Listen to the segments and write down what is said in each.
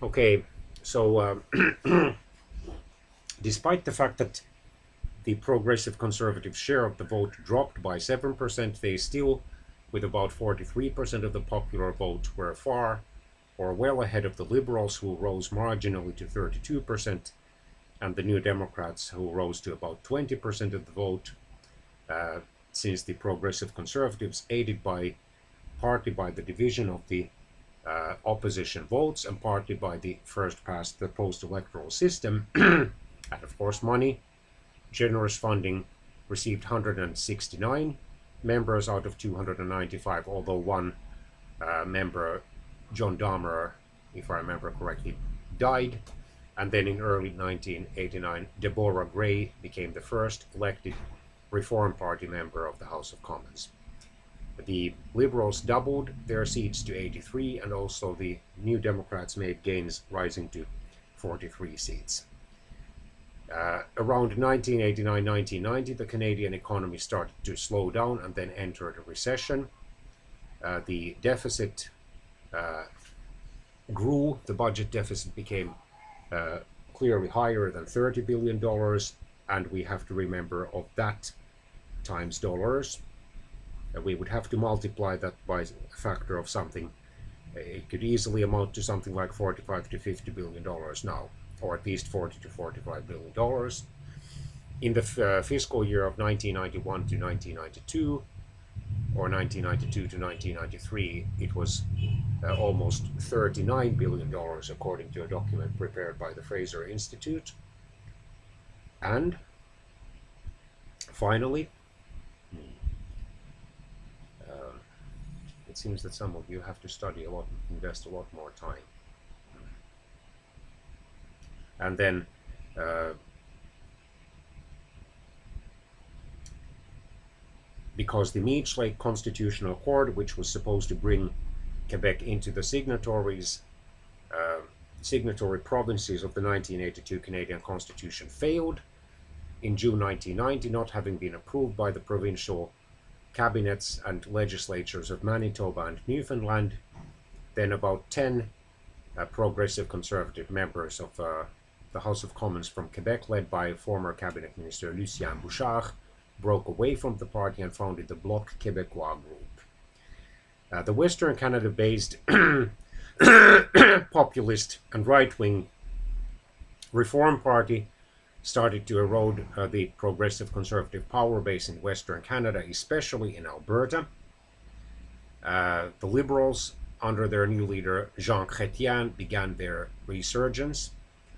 Okay, so despite the fact that the progressive conservative share of the vote dropped by 7%, they still, with about 43% of the popular vote, were far or well ahead of the Liberals, who rose marginally to 32%, and the New Democrats, who rose to about 20% of the vote, since the progressive conservatives, aided partly by the division of the opposition votes and partly by the first past the post-electoral system, and of course money, generous funding, received 169 members out of 295, although one member, John Dahmer, if I remember correctly, died. And then in early 1989, Deborah Gray became the first elected Reform Party member of the House of Commons. The Liberals doubled their seats to 83, and also the New Democrats made gains, rising to 43 seats. Around 1989-1990, the Canadian economy started to slow down and then entered a recession. The deficit grew. The budget deficit became clearly higher than $30 billion, and we have to remember of that times dollars. We would have to multiply that by a factor of something. It could easily amount to something like $45 to $50 billion now, or at least $40 to $45 billion. In the fiscal year of 1991 to 1992, or 1992 to 1993, it was almost $39 billion, according to a document prepared by the Fraser Institute. And finally, it seems that some of you have to study a lot, invest a lot more time. And then because the Meech Lake Constitutional Accord, which was supposed to bring Quebec into the signatory provinces of the 1982 Canadian Constitution, failed in June 1990, not having been approved by the provincial cabinets and legislatures of Manitoba and Newfoundland. Then about 10 progressive conservative members of the House of Commons from Quebec, led by former cabinet minister Lucien Bouchard, broke away from the party and founded the Bloc Québécois group. The Western Canada-based populist and right-wing Reform Party started to erode the progressive conservative power base in Western Canada, especially in Alberta. The Liberals, under their new leader Jean Chrétien, began their resurgence,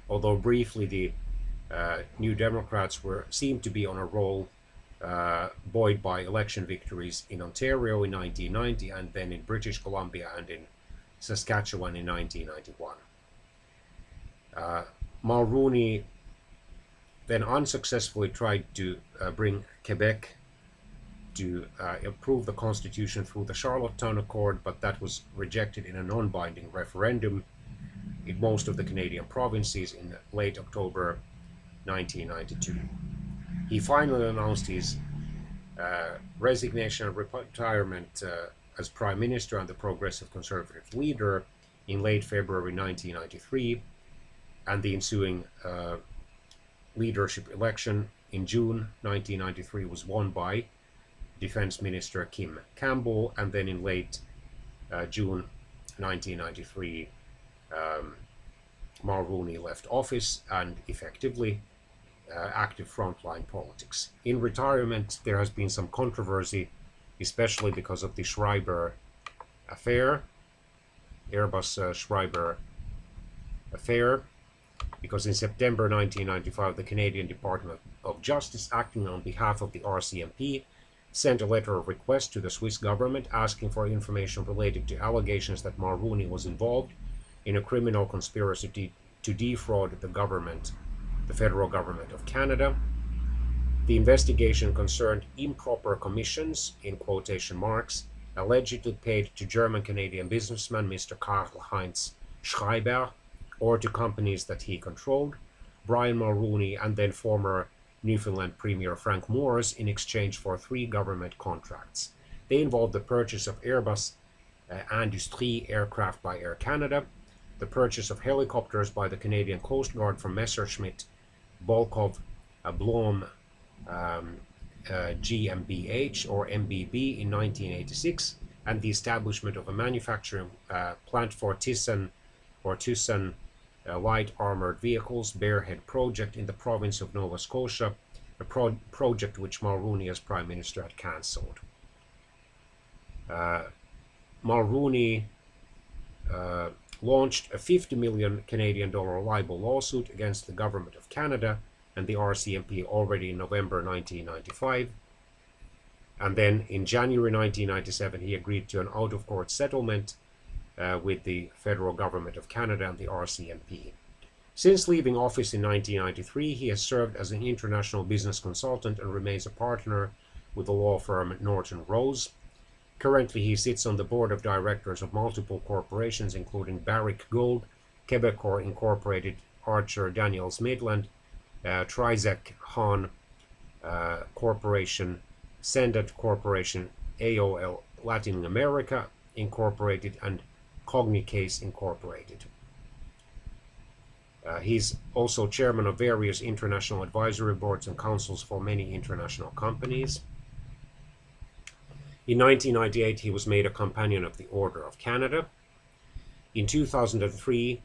although briefly the New Democrats seemed to be on a roll, buoyed by election victories in Ontario in 1990, and then in British Columbia and in Saskatchewan in 1991. Mulroney then unsuccessfully tried to bring Quebec to approve the Constitution through the Charlottetown Accord, but that was rejected in a non-binding referendum in most of the Canadian provinces in late October 1992. He finally announced his resignation and retirement as Prime Minister and the Progressive Conservative leader in late February 1993, and the ensuing leadership election in June 1993 was won by Defense Minister Kim Campbell, and then in late June 1993, Mulroney left office and effectively active frontline politics. In retirement, there has been some controversy, especially because of the Schreiber affair, Airbus Schreiber affair, because in September 1995, the Canadian Department of Justice, acting on behalf of the RCMP, sent a letter of request to the Swiss government asking for information related to allegations that Mulroney was involved in a criminal conspiracy to defraud the government, the federal government of Canada. The investigation concerned improper commissions, in quotation marks, allegedly paid to German-Canadian businessman Mr. Karl-Heinz Schreiber, or to companies that he controlled, Brian Mulroney, and then former Newfoundland Premier Frank Moores, in exchange for 3 government contracts. They involved the purchase of Airbus Industrie aircraft by Air Canada, the purchase of helicopters by the Canadian Coast Guard from Messerschmitt Volkov Blom GmbH or MBB in 1986, and the establishment of a manufacturing plant for Thyssen light armored vehicles Bearhead project in the province of Nova Scotia, a project which Mulrooney as Prime Minister had cancelled. Mulrooney launched a $50 million Canadian libel lawsuit against the Government of Canada and the RCMP already in November 1995. And then in January 1997, he agreed to an out-of-court settlement with the federal government of Canada and the RCMP. Since leaving office in 1993, he has served as an international business consultant and remains a partner with the law firm Norton Rose. Currently, he sits on the board of directors of multiple corporations, including Barrick Gold, Quebecor Incorporated, Archer Daniels Midland, Trizec Han Corporation, Sendat Corporation, AOL Latin America Incorporated, and Cognicase Incorporated. He's also chairman of various international advisory boards and councils for many international companies. In 1998, he was made a Companion of the Order of Canada. In 2003,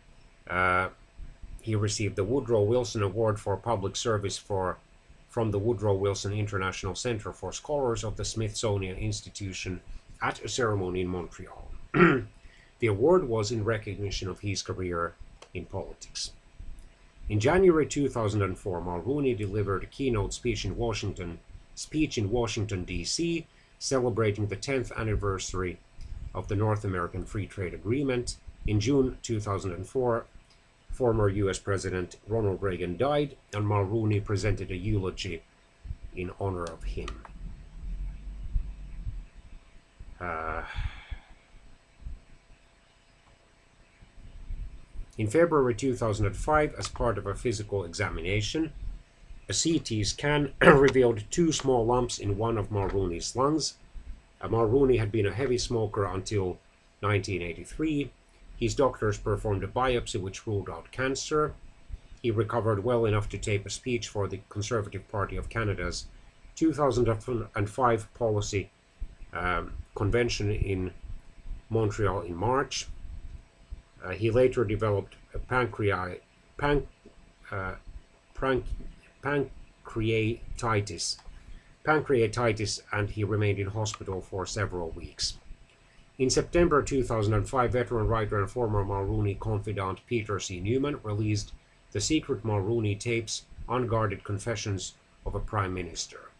he received the Woodrow Wilson Award for Public Service from the Woodrow Wilson International Center for Scholars of the Smithsonian Institution at a ceremony in Montreal. The award was in recognition of his career in politics. In January 2004, Mulrooney delivered a keynote speech in Washington, D.C., celebrating the 10th anniversary of the North American Free Trade Agreement. In June 2004, former U.S. President Ronald Reagan died, and Mulrooney presented a eulogy in honor of him. In February 2005, as part of a physical examination, a CT scan revealed 2 small lumps in one of Mulrooney's lungs. Mulrooney had been a heavy smoker until 1983. His doctors performed a biopsy which ruled out cancer. He recovered well enough to tape a speech for the Conservative Party of Canada's 2005 policy convention in Montreal in March. He later developed a pancreatitis, and he remained in hospital for several weeks. In September 2005, veteran writer and former Mulrooney confidant Peter C. Newman released the secret Mulrooney tapes, Unguarded Confessions of a Prime Minister.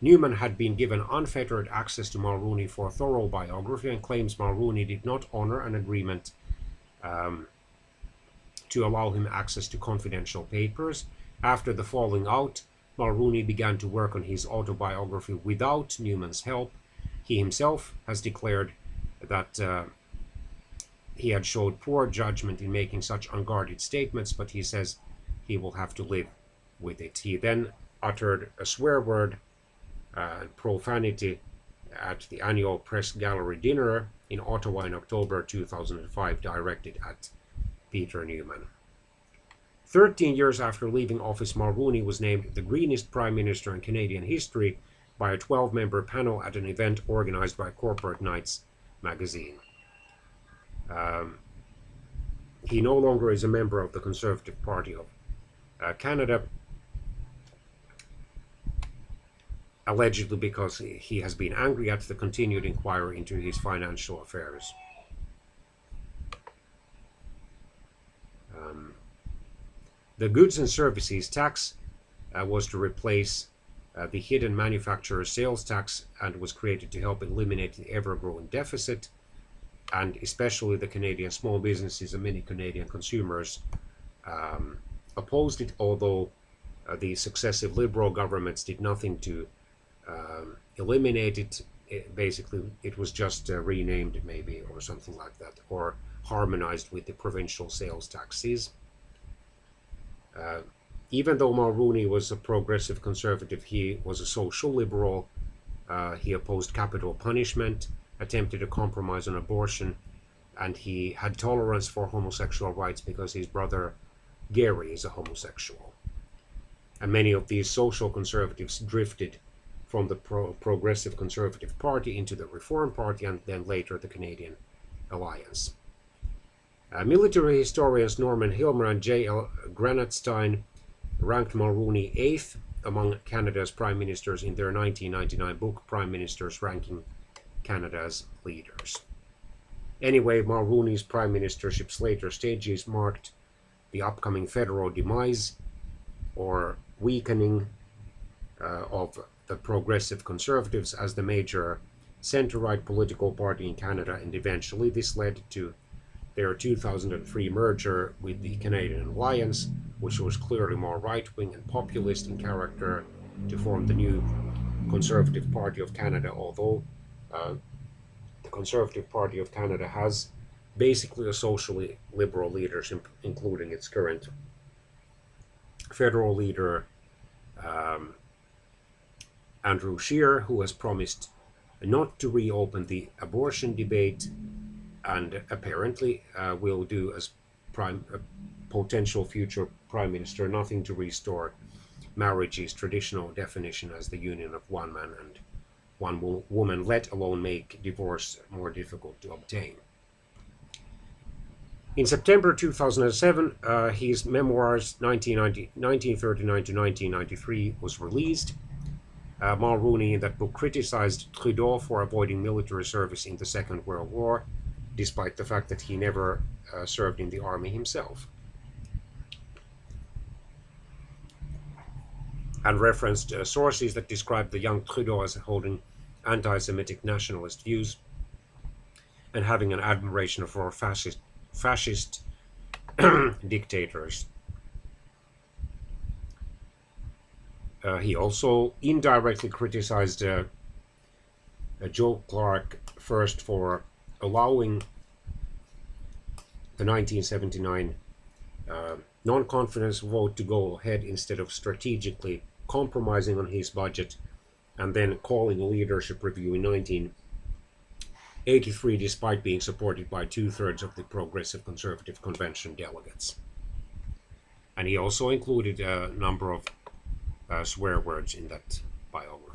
Newman had been given unfettered access to Mulrooney for a thorough biography and claims Mulrooney did not honor an agreement to allow him access to confidential papers. After the falling out, Mulrooney began to work on his autobiography without Newman's help. He himself has declared that he had showed poor judgment in making such unguarded statements, but he says he will have to live with it. He then uttered a swear word, profanity, at the annual Press Gallery dinner in Ottawa in October 2005, directed at Peter Newman. 13 years after leaving office, Mulrooney was named the greenest Prime Minister in Canadian history by a 12-member panel at an event organized by Corporate Knights magazine. He no longer is a member of the Conservative Party of Canada, allegedly because he has been angry at the continued inquiry into his financial affairs. The goods and services tax was to replace the hidden manufacturer sales tax and was created to help eliminate the ever-growing deficit, and especially the Canadian small businesses and many Canadian consumers opposed it, although the successive Liberal governments did nothing to eliminate it. Basically, it was just renamed maybe or something like that, or harmonized with the provincial sales taxes. Even though Mulrooney was a progressive conservative, he was a social liberal. He opposed capital punishment, attempted a compromise on abortion, and he had tolerance for homosexual rights because his brother Gary is a homosexual. And many of these social conservatives drifted from the Progressive Conservative Party into the Reform Party and then later the Canadian Alliance. Military historians Norman Hilmer and J.L. Granatstein ranked Mulroney 8th among Canada's prime ministers in their 1999 book, Prime Ministers Ranking Canada's Leaders. Anyway, Mulroney's prime ministership's later stages marked the upcoming federal demise or weakening of the Progressive Conservatives as the major centre-right political party in Canada, and eventually this led to their 2003 merger with the Canadian Alliance, which was clearly more right-wing and populist in character, to form the new Conservative Party of Canada, although the Conservative Party of Canada has basically a socially liberal leadership, including its current federal leader, Andrew Scheer, who has promised not to reopen the abortion debate, and apparently will do as potential future prime minister nothing to restore marriage's traditional definition as the union of one man and one woman, let alone make divorce more difficult to obtain. In September 2007, his memoirs 1939 to 1993 was released. Mulroney in that book criticized Trudeau for avoiding military service in the Second World War, despite the fact that he never served in the army himself, and referenced sources that described the young Trudeau as holding anti-Semitic nationalist views and having an admiration for fascist dictators. He also indirectly criticized Joe Clark first for allowing the 1979 non-confidence vote to go ahead instead of strategically compromising on his budget, and then calling a leadership review in 1983 despite being supported by 2/3 of the Progressive Conservative Convention delegates. And he also included a number of swear words in that biography.